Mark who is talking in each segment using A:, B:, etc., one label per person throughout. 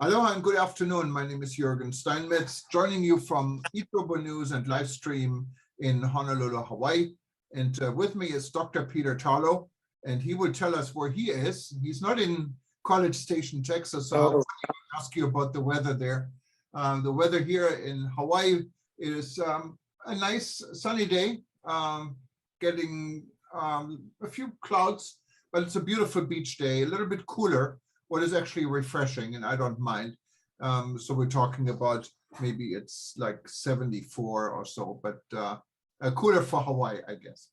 A: Aloha and good afternoon. My name is Jürgen Steinmetz, joining you from eTurboNews and live stream in Honolulu, Hawaii. And with me is Dr. Peter Tarlow, and he will tell us where he is. He's not in College Station, Texas, so I'll ask you about the weather there. The weather here in Hawaii is a nice sunny day, getting a few clouds, but it's a beautiful beach day, a little bit cooler. What is actually refreshing, and I don't mind. So we're talking about maybe it's like 74 or so, but cooler for Hawaii, I guess.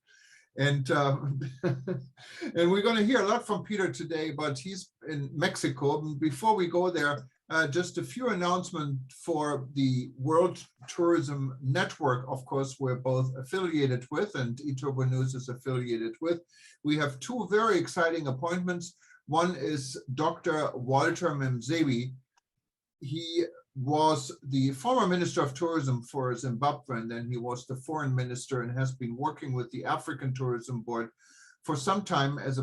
A: And and we're going to hear a lot from Peter today, but he's in Mexico. Before we go there, just a few announcements for the World Tourism Network. Of course, we're both affiliated with, and eTurboNews is affiliated with. We have two very exciting appointments. One is Dr. Walter Memzebi. He was the former Minister of Tourism for Zimbabwe, and then he was the foreign minister and has been working with the African Tourism Board for some time as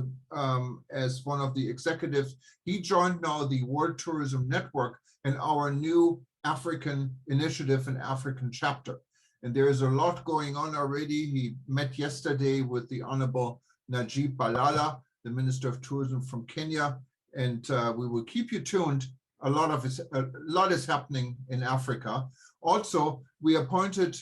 A: one of the executives. He joined now the World Tourism Network and our new African initiative and African chapter. And there is a lot going on already. He met yesterday with the Honorable Najib Balala, the Minister of Tourism from Kenya, and we will keep you tuned. A lot is happening in Africa. Also, we appointed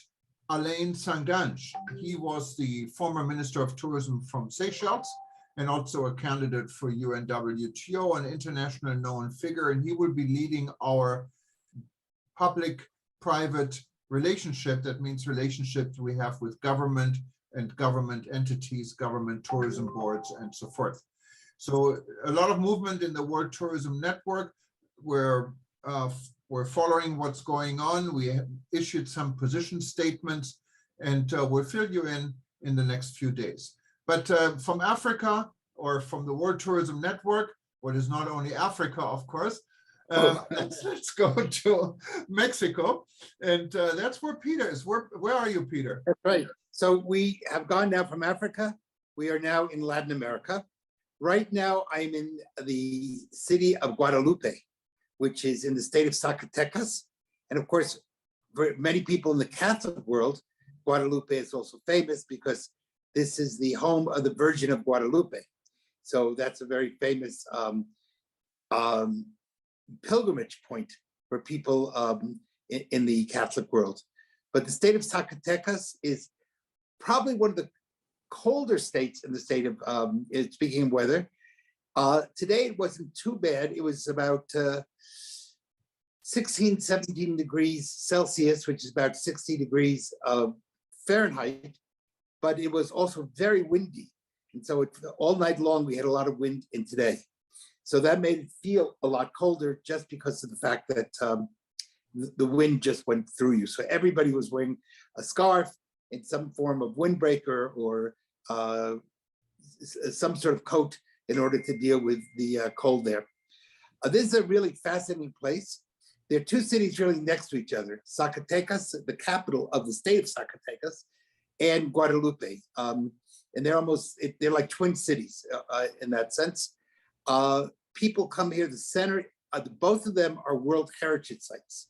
A: Alain Sangange. He was the former Minister of Tourism from Seychelles and also a candidate for UNWTO, an international known figure, and he will be leading our public-private relationship. That means relationships we have with government and government entities, government tourism boards, and so forth. So a lot of movement in the World Tourism Network. We're following what's going on. We have issued some position statements, and we'll fill you in the next few days. But from Africa, or from the World Tourism Network, what is not only Africa, of course, let's go to Mexico, and that's where Peter is. Where are you, Peter?
B: That's right. So we have gone now from Africa. We are now in Latin America. Right now, I'm in the city of Guadalupe, which is in the state of Zacatecas. And of course, for many people in the Catholic world, Guadalupe is also famous because this is the home of the Virgin of Guadalupe. So that's a very famous pilgrimage point for people in the Catholic world. But the state of Zacatecas is probably one of the colder states in the state of, speaking of weather. Today it wasn't too bad. It was about 16, 17 degrees Celsius, which is about 60 degrees Fahrenheit, but it was also very windy. And so all night long, we had a lot of wind in today. So that made it feel a lot colder just because of the fact that the wind just went through you. So everybody was wearing a scarf in some form of windbreaker or some sort of coat in order to deal with the cold there. This is a really fascinating place. There are two cities really next to each other, Zacatecas, the capital of the state of Zacatecas, and Guadalupe. And they're like twin cities in that sense. People come here, the center, both of them are World Heritage Sites.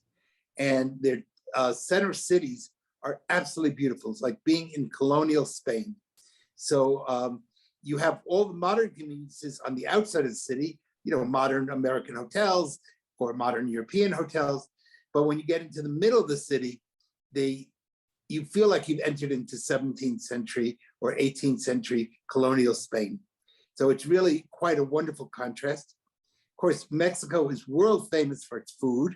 B: And their center cities are absolutely beautiful. It's like being in colonial Spain. So you have all the modern communities on the outside of the city, modern American hotels or modern European hotels. But when you get into the middle of the city, you feel like you've entered into 17th century or 18th century colonial Spain. So it's really quite a wonderful contrast. Of course, Mexico is world famous for its food.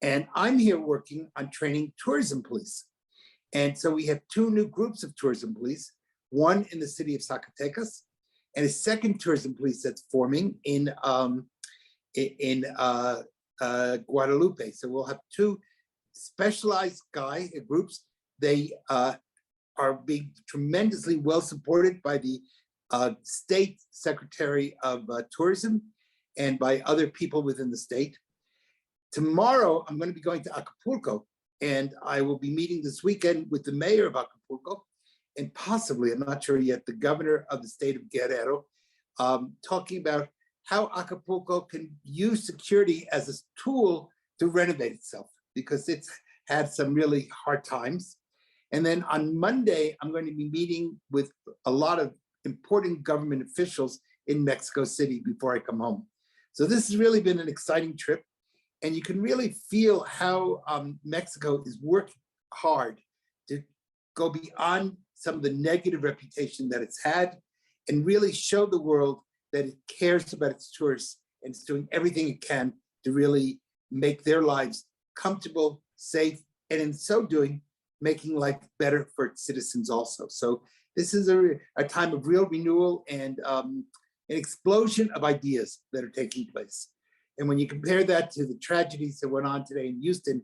B: And I'm here working on training tourism police. And so we have two new groups of tourism police, one in the city of Zacatecas and a second tourism police that's forming in Guadalupe. So we'll have two specialized groups. They are being tremendously well supported by the State Secretary of Tourism and by other people within the state. Tomorrow, I'm going to be going to Acapulco, and I will be meeting this weekend with the mayor of Acapulco and possibly, I'm not sure yet, the governor of the state of Guerrero, talking about how Acapulco can use security as a tool to renovate itself, because it's had some really hard times. And then on Monday, I'm going to be meeting with a lot of important government officials in Mexico City before I come home. So this has really been an exciting trip. And you can really feel how Mexico is working hard to go beyond some of the negative reputation that it's had and really show the world that it cares about its tourists and it's doing everything it can to really make their lives comfortable, safe, and in so doing, making life better for its citizens also. So this is a time of real renewal and an explosion of ideas that are taking place. And when you compare that to the tragedies that went on today in Houston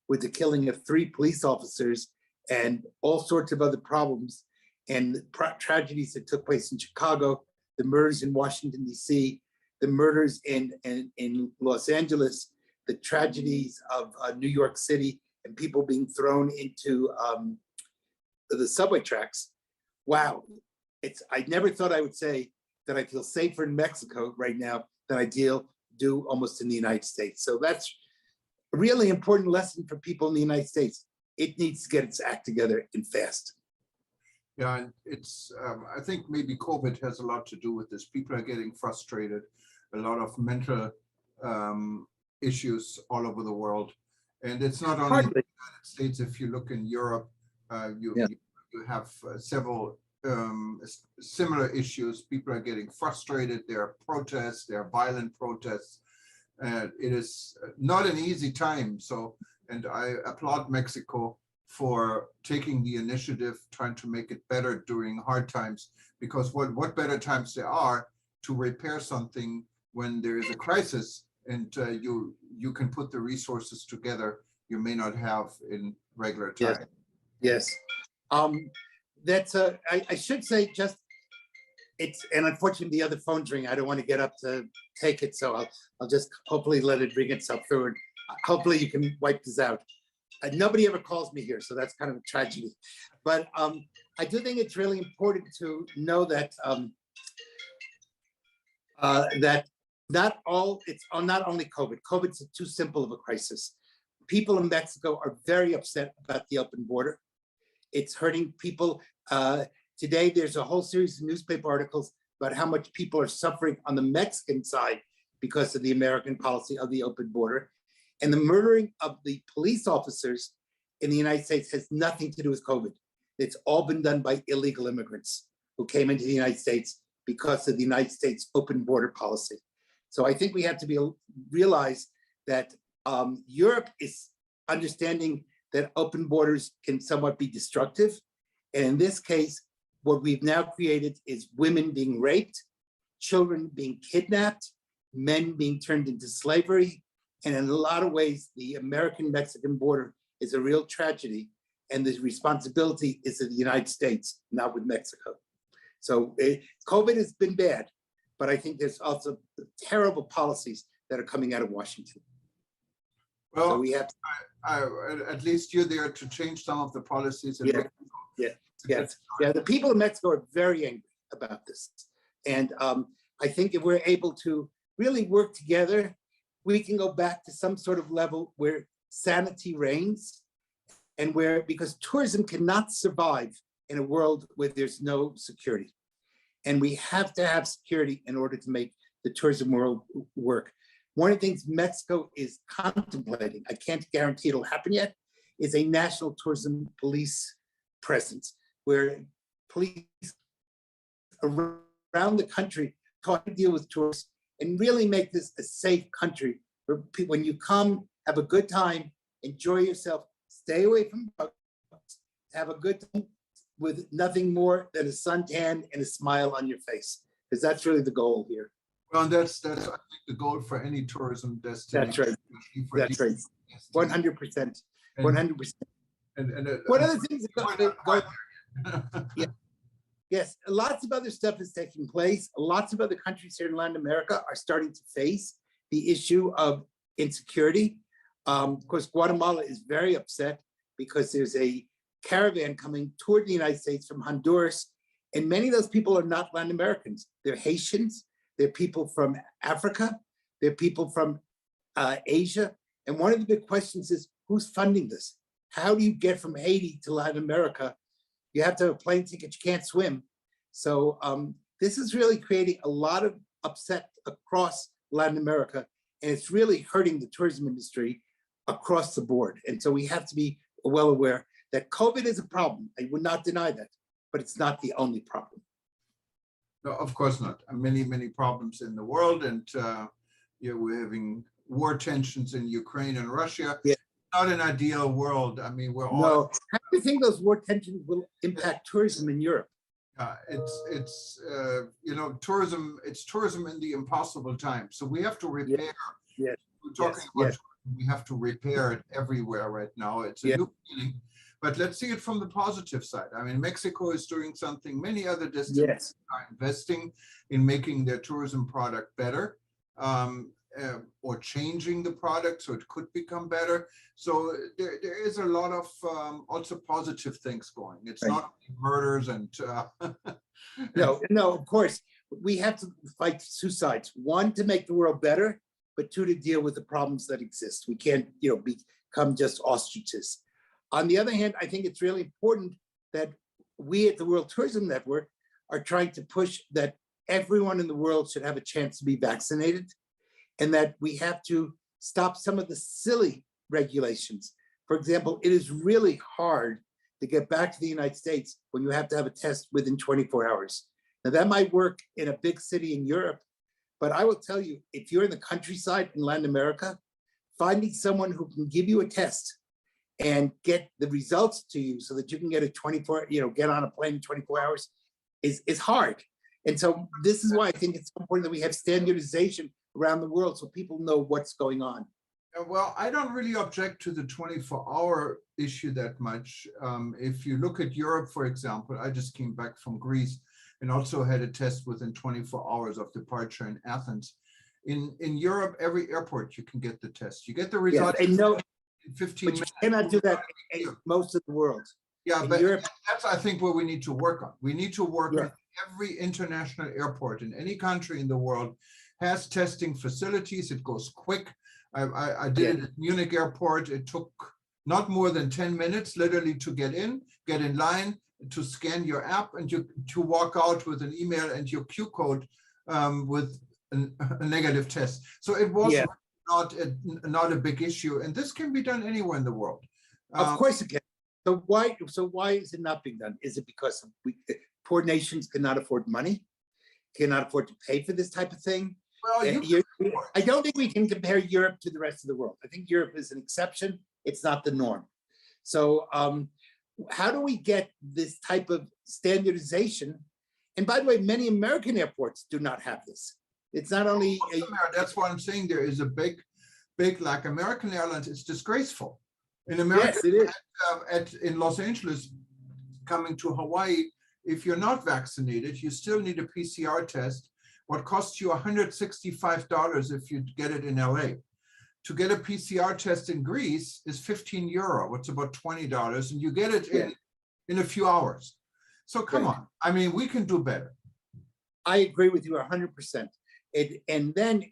B: with the killing of 3 police officers and all sorts of other problems, and the tragedies that took place in Chicago, the murders in Washington, D.C., the murders in Los Angeles, the tragedies of New York City, and people being thrown into the subway tracks. Wow, I never thought I would say that I feel safer in Mexico right now than I do almost in the United States. So that's a really important lesson for people in the United States. It needs to get its act together and fast.
A: Yeah, and it's, I think maybe COVID has a lot to do with this. People are getting frustrated, a lot of mental issues all over the world. And it's not only in the United States. If you look in Europe, you have several similar issues. People are getting frustrated. There are protests, there are violent protests. It is not an easy time. So, and I applaud Mexico for taking the initiative, trying to make it better during hard times, because what better times there are to repair something when there is a crisis, and you can put the resources together you may not have in regular time.
B: Yes. That's I should say just and unfortunately the other phone's ringing. I don't want to get up to take it, so I'll just hopefully let it ring itself through, and hopefully you can wipe this out. Nobody ever calls me here, so that's kind of a tragedy. But I do think it's really important to know that that not only COVID. COVID's too simple of a crisis. People in Mexico are very upset about the open border. It's hurting people. Today, there's a whole series of newspaper articles about how much people are suffering on the Mexican side because of the American policy of the open border. And the murdering of the police officers in the United States has nothing to do with COVID. It's all been done by illegal immigrants who came into the United States because of the United States open border policy. So I think we have to realize that Europe is understanding that open borders can somewhat be destructive. And in this case, what we've now created is women being raped, children being kidnapped, men being turned into slavery. And in a lot of ways, the American-Mexican border is a real tragedy. And the responsibility is of the United States, not with Mexico. So COVID has been bad, but I think there's also terrible policies that are coming out of Washington.
A: Well,
B: so we have
A: at least you're there to change some of the policies. And
B: the people of Mexico are very angry about this. And I think if we're able to really work together, we can go back to some sort of level where sanity reigns, and because tourism cannot survive in a world where there's no security. And we have to have security in order to make the tourism world work. One of the things Mexico is contemplating, I can't guarantee it'll happen yet, is a national tourism police presence where police around the country try to deal with tourists and really make this a safe country where people, when you come, have a good time, enjoy yourself, stay away from drugs, have a good time with nothing more than a suntan and a smile on your face, because that's really the goal here.
A: Well, that's I think the goal for any tourism destination.
B: That's right. 100%. 100%.
A: And
B: one of the things yes, lots of other stuff is taking place. Lots of other countries here in Latin America are starting to face the issue of insecurity. Of course, Guatemala is very upset because there's a caravan coming toward the United States from Honduras, and many of those people are not Latin Americans. They're Haitians, There are people from Africa. There are people from Asia. And one of the big questions is, who's funding this? How do you get from Haiti to Latin America? You have to have a plane ticket, you can't swim. So this is really creating a lot of upset across Latin America, and it's really hurting the tourism industry across the board. And so we have to be well aware that COVID is a problem. I would not deny that, but it's not the only problem.
A: No, of course not. Many, many problems in the world, and we're having war tensions in Ukraine and Russia.
B: Yeah.
A: Not an ideal world. I mean, we're all.
B: No, how do you think those war tensions will impact tourism in Europe?
A: It's tourism. It's tourism in the impossible time. So we have to repair.
B: Yes.
A: We're talking about tourism, we have to repair it everywhere right now. It's a new feeling. But let's see it from the positive side. I mean, Mexico is doing something. Many other destinations are investing in making their tourism product better, or changing the product so it could become better. So there is a lot of also positive things going. It's not murders and
B: no, of course. We have to fight two sides. One, to make the world better, but two, to deal with the problems that exist. We can't, become just ostriches. On the other hand, I think it's really important that we at the World Tourism Network are trying to push that everyone in the world should have a chance to be vaccinated, and that we have to stop some of the silly regulations. For example, it is really hard to get back to the United States when you have to have a test within 24 hours. Now that might work in a big city in Europe, but I will tell you, if you're in the countryside in Latin America, finding someone who can give you a test and get the results to you so that you can get get on a plane in 24 hours is hard. And so this is why I think it's important that we have standardization around the world so people know what's going on.
A: Well, I don't really object to the 24-hour issue that much. If you look at Europe, for example, I just came back from Greece and also had a test within 24 hours of departure in Athens. In Europe, every airport you can get the test. You get the result in 15 minutes.
B: You cannot do that in most of the world.
A: Yeah, but Europe, that's, I think, what we need to work on. We need to work on every international airport in any country in the world has testing facilities. It goes quick. I did it at Munich airport. It took not more than 10 minutes literally to get in line, to scan your app, and to walk out with an email and your Q code with a negative test. So it was not a big issue, and this can be done anywhere in the world.
B: Of course it can. So why is it not being done? Is it because poor nations cannot afford money, cannot afford to pay for this type of thing? Well, I don't think we can compare Europe to the rest of the world. I think Europe is an exception. It's not the norm. So how do we get this type of standardization? And by the way, many American airports do not have this. It's not only
A: that's why I'm saying there is a big like American Airlines. It's disgraceful. In America,
B: yes, it is.
A: In Los Angeles, coming to Hawaii, if you're not vaccinated, you still need a PCR test. What costs you $165 if you get it in LA. To get a PCR test in Greece is €15, what's about $20, and you get it in a few hours. So come on, I mean, we can do better.
B: I agree with you 100%. And then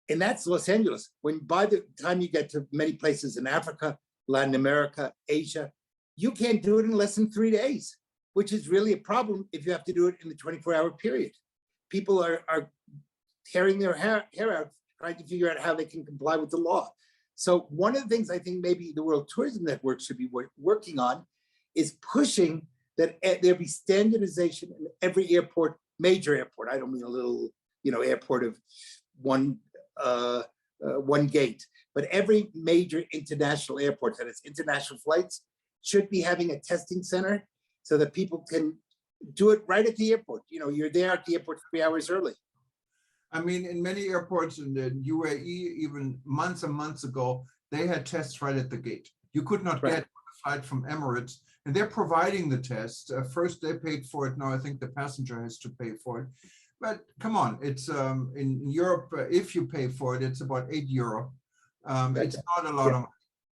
B: and that's Los Angeles. When by the time you get to many places in Africa, Latin America, Asia, you can't do it in less than 3 days, which is really a problem if you have to do it in the 24-hour period. People are tearing their hair out, trying to figure out how they can comply with the law. So one of the things I think maybe the World Tourism Network should be working on is pushing that there be standardization in every airport, major airport. I don't mean a little, airport of one gate, but every major international airport that has international flights should be having a testing center so that people can do it right at the airport. You're there at the airport 3 hours early.
A: I mean, in many airports in the UAE, even months and months ago, they had tests right at the gate. You could not get a flight from Emirates, and they're providing the test. First, they paid for it. Now I think the passenger has to pay for it. But come on, it's in Europe, if you pay for it, it's about €8. It's not a lot of money.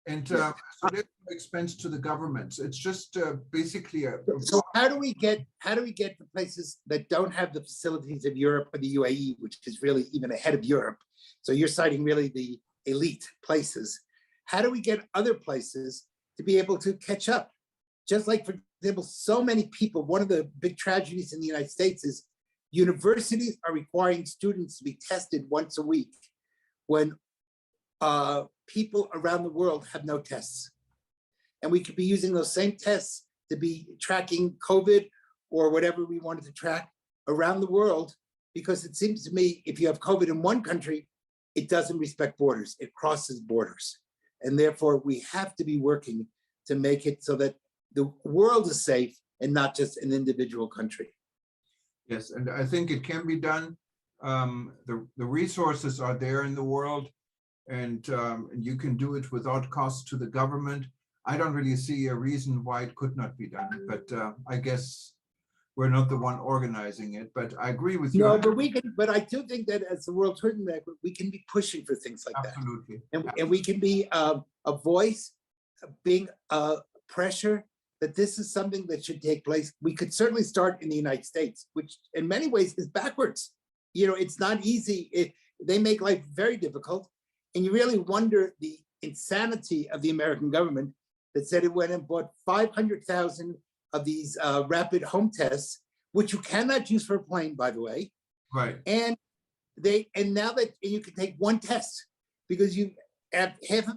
A: And
B: Yeah.
A: so there's no expense to the governments. It's just basically a
B: So how do we get to places that don't have the facilities of Europe or the UAE, which is really even ahead of Europe? So you're citing really the elite places. How do we get other places to be able to catch up? Just like, for example, so many people, one of the big tragedies in the United States is universities are requiring students to be tested once a week when people around the world have no tests. And we could be using those same tests to be tracking COVID or whatever we wanted to track around the world, because it seems to me if you have COVID in one country, it doesn't respect borders, it crosses borders. And therefore we have to be working to make it so that the world is safe and not just an individual country.
A: Yes, and I think it can be done. The resources are there in the world, and you can do it without cost to the government. I don't really see a reason why it could not be done, but I guess we're not the one organizing it. But I agree with you.
B: No, but we can. But I do think that as the World Tourism Network, we can be pushing for things like
A: Absolutely.
B: that, and we can be a voice, being pressure that this is something that should take place. We could certainly start in the United States, which in many ways is backwards. You know, it's not easy. They make life very difficult. And you really wonder the insanity of the American government that said it went and bought 500,000 of these rapid home tests, which you cannot use for a plane, by the way.
A: Right.
B: And now that you can take one test, because you have half a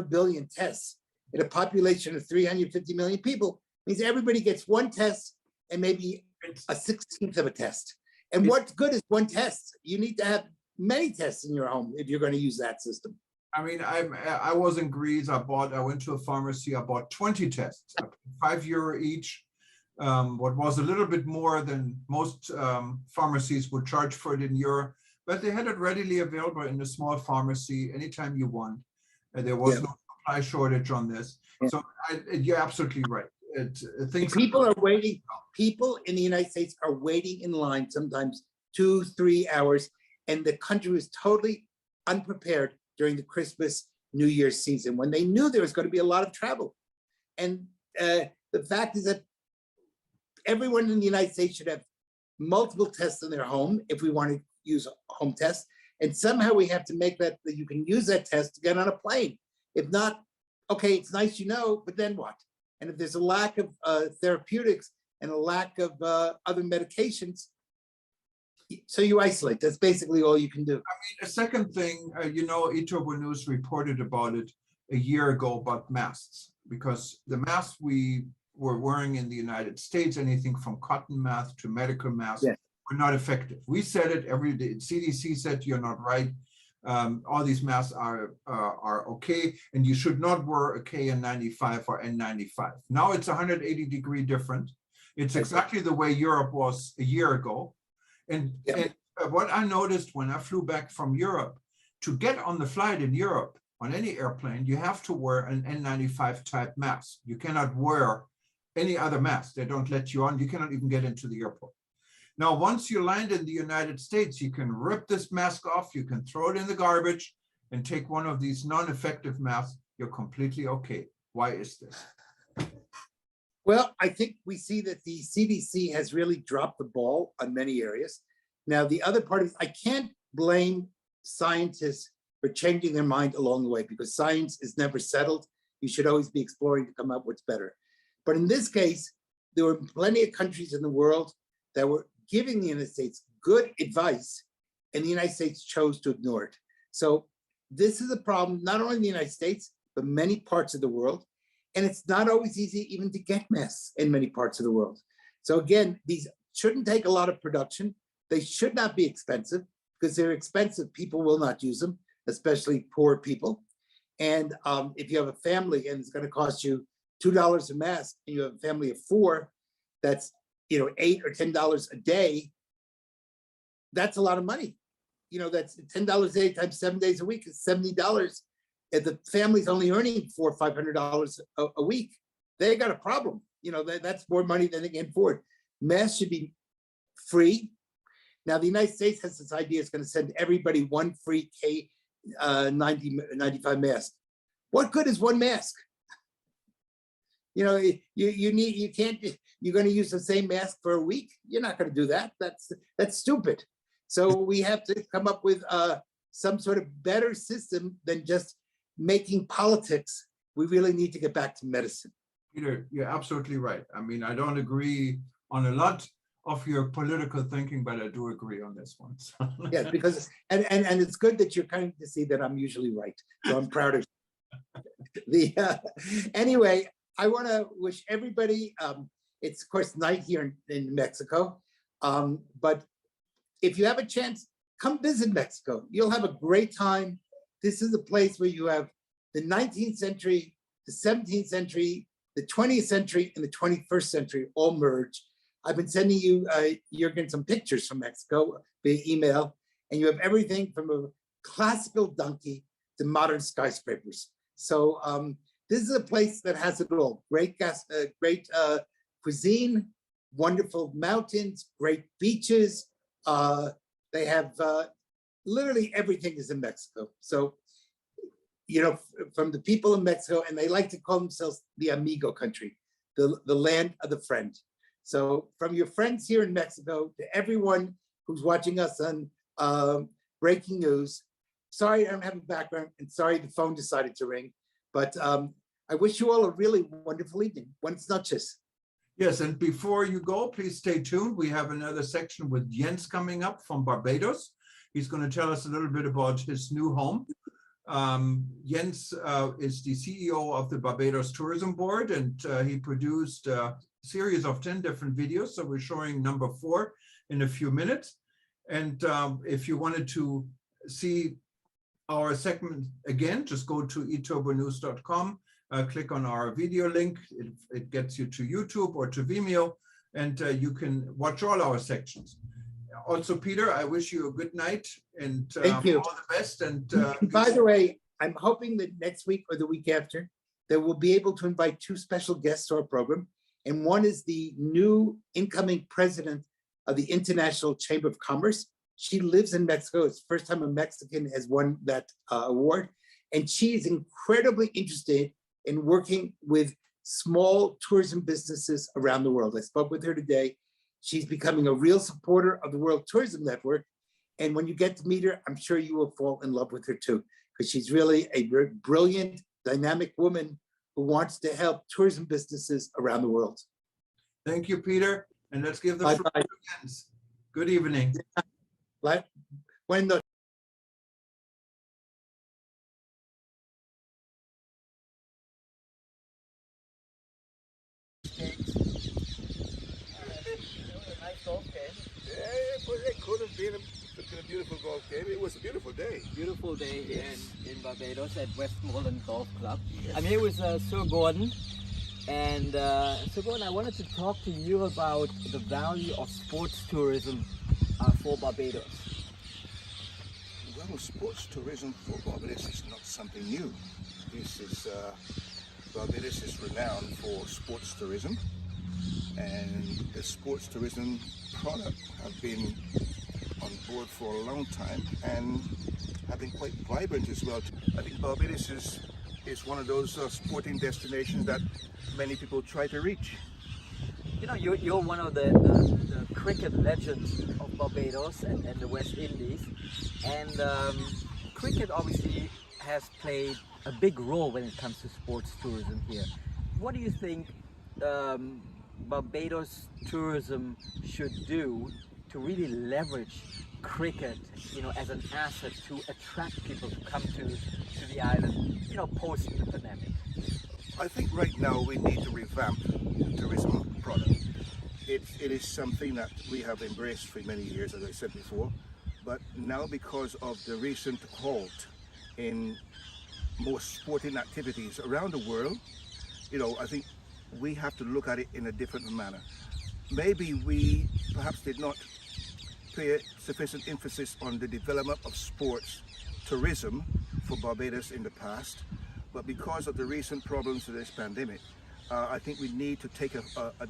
B: billion tests in a population of 350 million people, means everybody gets one test and maybe a 16th of a test. And what good is one test? You need to have many tests in your home if you're going to use that system.
A: I mean, I was in Greece. I went to a pharmacy. I bought 20 tests, €5 each. What was a little bit more than most pharmacies would charge for it in Europe, but they had it readily available in a small pharmacy anytime you want. There was no supply shortage on this. So you're absolutely right.
B: People are waiting. People in the United States are waiting in line sometimes 2-3 hours, and the country was totally unprepared during the Christmas, New Year's season when they knew there was going to be a lot of travel. And the fact is that everyone in the United States should have multiple tests in their home if we want to use home tests. And somehow we have to make that you can use that test to get on a plane. If not, okay, it's nice, but then what? And if there's a lack of therapeutics and a lack of other medications, so you isolate. That's basically all you can do. I
A: mean, a second thing, eTurboNews reported about it a year ago about masks, because the masks we were wearing in the United States, anything from cotton masks to medical masks, were not effective. We said it every day. CDC said you're not right. All these masks are okay, and you should not wear a KN95 or N95. Now it's 180-degree different. It's exactly the way Europe was a year ago. And what I noticed when I flew back from Europe, to get on the flight in Europe on any airplane, you have to wear an N95 type mask. You cannot wear any other mask. They don't let you on. You cannot even get into the airport. Now, once you land in the United States, you can rip this mask off, you can throw it in the garbage and take one of these non-effective masks. You're completely okay. Why is this?
B: Well, I think we see that the CDC has really dropped the ball on many areas. Now, the other part is I can't blame scientists for changing their mind along the way, because science is never settled. You should always be exploring to come up with what's better. But in this case, there were plenty of countries in the world that were giving the United States good advice, and the United States chose to ignore it. So this is a problem, not only in the United States, but many parts of the world. And it's not always easy even to get masks in many parts of the world. So again, these shouldn't take a lot of production. They should not be expensive, because they're expensive. People will not use them, especially poor people. And if you have a family and it's going to cost you $2 a mask, and you have a family of 4, that's $8 or $10 a day. That's a lot of money. That's $10 a day times 7 days a week is $70. If the family's only earning $400 or $500 a week, they got a problem. That's more money than they can afford. Masks should be free. Now, the United States has this idea it's going to send everybody one free K95 mask. What good is one mask? You know, you can't, you're going to use the same mask for a week. You're not going to do that. That's stupid. So we have to come up with some sort of better system than just making politics. We really need to get back to medicine.
A: Peter, you're absolutely right. I mean, I don't agree on a lot of your political thinking, but I do agree on this one.
B: Yes, because, and it's good that you're kind to see that I'm usually right. So I'm proud of you. Anyway, I want to wish everybody, it's of course night here in Mexico, but if you have a chance, come visit Mexico. You'll have a great time. This is a place where you have the 19th century, the 17th century, the 20th century, and the 21st century all merge. I've been sending you, Jürgen, some pictures from Mexico via email, and you have everything from a classical donkey to modern skyscrapers. So this is a place that has it all. Great cuisine, wonderful mountains, great beaches. They have literally everything is in Mexico. So, you know, from the people in Mexico, and they like to call themselves the amigo country, the land of the friend. So from your friends here in Mexico to everyone who's watching us on breaking news, sorry I don't have a background, and sorry the phone decided to ring, but I wish you all a really wonderful evening. Buenas noches.
A: Yes, and before you go, please stay tuned. We have another section with Jens coming up from Barbados. He's going to tell us a little bit about his new home. Jens is the CEO of the Barbados Tourism Board, and he produced a series of 10 different videos. So we're showing number 4 in a few minutes. And if you wanted to see our segment again, just go to eTurboNews.com, click on our video link. It gets you to YouTube or to Vimeo, and you can watch all our sections. Also, Peter, I wish you a good night and
B: Thank you.
A: all the best. And
B: by the way, I'm hoping that next week or the week after, that we'll be able to invite 2 special guests to our program. And one is the new incoming president of the International Chamber of Commerce. She lives in Mexico. It's the first time a Mexican has won that award. And she is incredibly interested in working with small tourism businesses around the world. I spoke with her today. She's becoming a real supporter of the World Tourism Network. And when you get to meet her, I'm sure you will fall in love with her too, because she's really a brilliant, dynamic woman who wants to help tourism businesses around the world.
A: Thank you, Peter. And let's give the floor to Jens. Good evening.
C: It could have been a beautiful golf game. It was a beautiful day.
D: Beautiful day here in Barbados at Westmoreland Golf Club. I'm here with Sir Gordon. And Sir Gordon, I wanted to talk to you about the value of sports tourism for Barbados.
C: Well, sports tourism for Barbados is not something new. This is Barbados is renowned for sports tourism, and the sports tourism product have been on board for a long time and have been quite vibrant as well. I think Barbados is one of those sporting destinations that many people try to reach.
D: You know, you're one of the cricket legends of Barbados and the West Indies, and cricket obviously has played a big role when it comes to sports tourism here. What do you think Barbados tourism should do to really leverage cricket, you know, as an asset to attract people to come to the island, you know, post the pandemic?
C: I think right now we need to revamp the tourism product. It is something that we have embraced for many years, as I said before, but now because of the recent halt in most sporting activities around the world, you know, I think we have to look at it in a different manner. Maybe we perhaps did not pay sufficient emphasis on the development of sports tourism for Barbados in the past, but because of the recent problems of this pandemic, I think we need to take a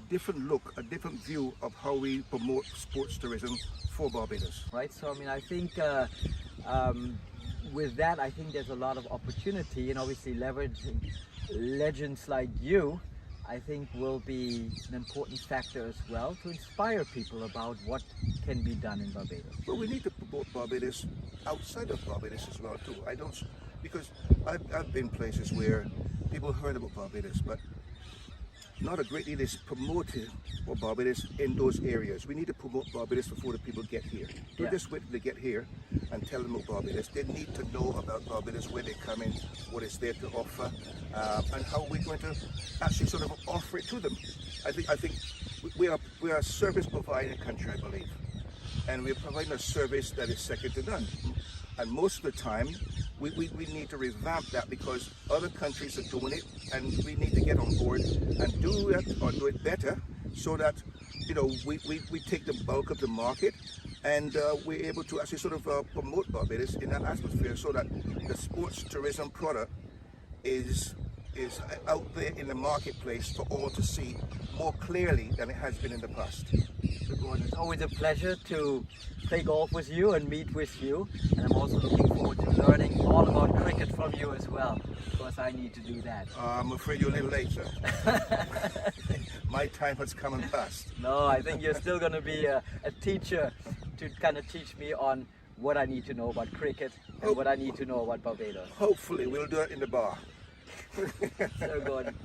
C: different look, a different view of how we promote sports tourism for Barbados.
D: Right, so I mean, I think with that, I think there's a lot of opportunity, and obviously leveraging legends like you, I think will be an important factor as well to inspire people about what can be done in Barbados.
C: But we need to promote Barbados outside of Barbados as well too. Because I've been places where people heard about Barbados, but not a great deal is promoted for Barbados in those areas. We need to promote Barbados before the people get here. Don't just wait till they get here and tell them about Barbados. They need to know about Barbados, where they come in, what it's there to offer, and how we're going to actually sort of offer it to them. I think we are a service providing country, I believe, and we're providing a service that is second to none. And most of the time, we need to revamp that because other countries are doing it, and we need to get on board and do it or do it better, so that we take the bulk of the market, and we're able to actually sort of promote Barbados in that atmosphere, so that the sports tourism product is out there in the marketplace for all to see more clearly than it has been in the past.
D: So Gordon, it's always a pleasure to play golf with you and meet with you, and I'm also looking forward to learning all about cricket from you as well, because I need to do that.
C: I'm afraid you're a little late, sir. My time has come and passed.
D: No, I think you're still going to be a teacher to kind of teach me on what I need to know about cricket and what I need to know about Barbados.
C: Hopefully we'll do it in the bar.
D: So Gordon.